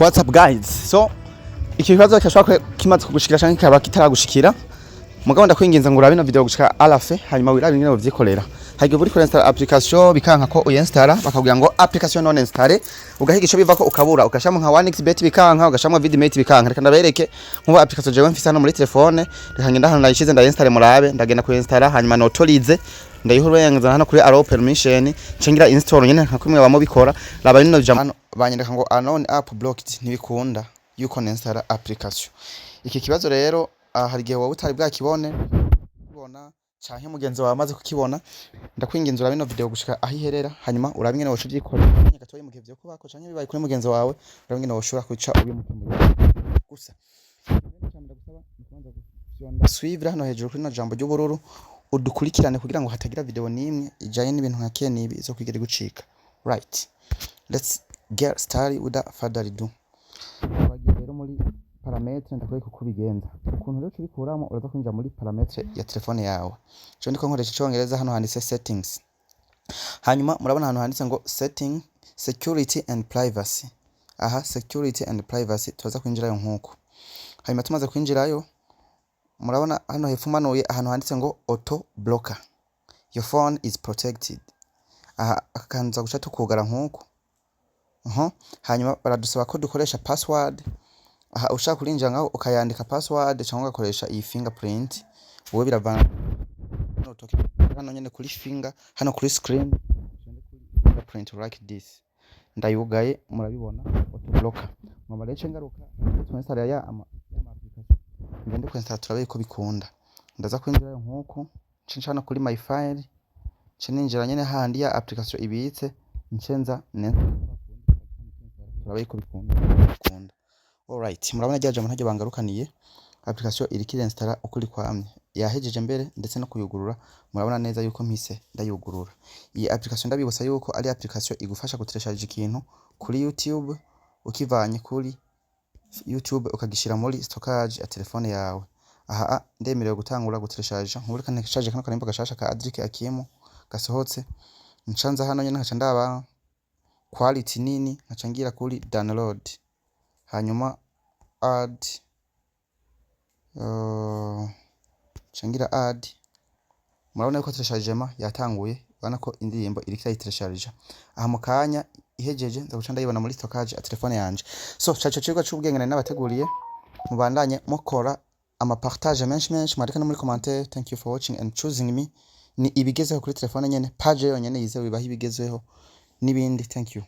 What's up guys? So iki kibazo cyashobora kimaze kugushikira cyangwa kikaba kitaragushikira. Mugabo ndakwinginza ngo urabe no video gushika alafe hanyuma wirabe ingene bavyikorera. Hagiye buri kuri install application bikanka ko uinstalla bakabwira ngo application non installe ugahiga ico bivako ukabura ugashamwa nka 1xbet bikanka ugashamwa vidmate bikanka reka ndabereke nkuba application jewe mfise hano muri telefone reka ngenda hano nayishize ndainstall murabe ndagenda ku install hanyuma notorize ndayihurwenza hano kuri allow permission cengira install nyene nka kumwe bamo bikora raba nino jamano banyereka ngo unknown app blocked ntibikunda yuko ninstall application. Iki kibazo rero hari gihe wowe utari bwakibone ubona canke mugenzi wawe amaze kukibona ndakwinginza urabe no video gushika aho iherera hanyuma urabe ingene wocu byikora gatoye mu gihe byo kubako canke bibaye kuri mugenzi wawe urabe ingene woshobora kwica uyu mutumuro gusa suivre hano hejuru kuri no jambo ry'ubururu udukurikirane kugira ngo hatagira video nimwe ijanye n'ibintu nka kenibi zo kwigera gucika. Right, let's get started without further ado. Wagiye rero muri parametre ndakwereka uko bigenza ukuntu rero ubikuramo uraza kwinjira muri parametre ya telefone yawe. Cyo ndiko nkoresha icyongereza hano handitse settings, hanyuma murabona hano handitse ngo setting security and privacy. Aha security and privacy tuza kwinjirayo nkuko hanyuma tumaze kwinjirayo murabona hano hepfo manuye ahantu handitse ngo auto blocker, your phone is protected. Aha akanza guca tukugara nkuko hanyuma baradusaba ko dukoresha password. Aha ushaka kurinjira ngaho ukayandika password cyangwa ugakoresha iyi fingerprint wowe biravana no toke hano nyene kuri finger hano kuri screen fingerprint like this ndayugaye murabibona auto blocker mama rece ngaruka twinstall ya ama application ngende kwinstall turabe ko bikunda ndaza kwinjira nkuko cinshana kuri my file cininjira nyene handi ya application ibitse ncenza turabe ko bikunda. Alright, murabona ryaje mu ntajye bangarukaniye application iri kirinstalla ukuri kwamye yahejeje mbere ndetse no kuyugurura murabona neza yuko mpise ndayugurura. Iyi application ndabibutsa yuko ari application igufasha gutreshaje ikintu kuri YouTube ukivanye kuri YouTube ukagishira muri storage ya telefone yawe. Aha ndemerewe gutangura gutreshaje nkuri kane charge kano kanimba gashasha ka Adric Akimu gasohotse ncanza hano nyene nkaca ndaba quality nini nkaca ngira kuri download hanyuma add changira add murabona yuko treshargement yatanguye bana ko indirimbo iri kayitresharge aha mu kanya ihejeje ndaguca ndayibona muri storage ya telefone yanje. So caco cigwa c'ubwengene n'abateguriye mubandanye mukora ama partage menshi mwareka no muri commentaire. Thank you for watching and choosing me. Ni ibigezeho kuri telefone nyene page yonyene yizewe bibaho ibigezeho nibindi. Thank you.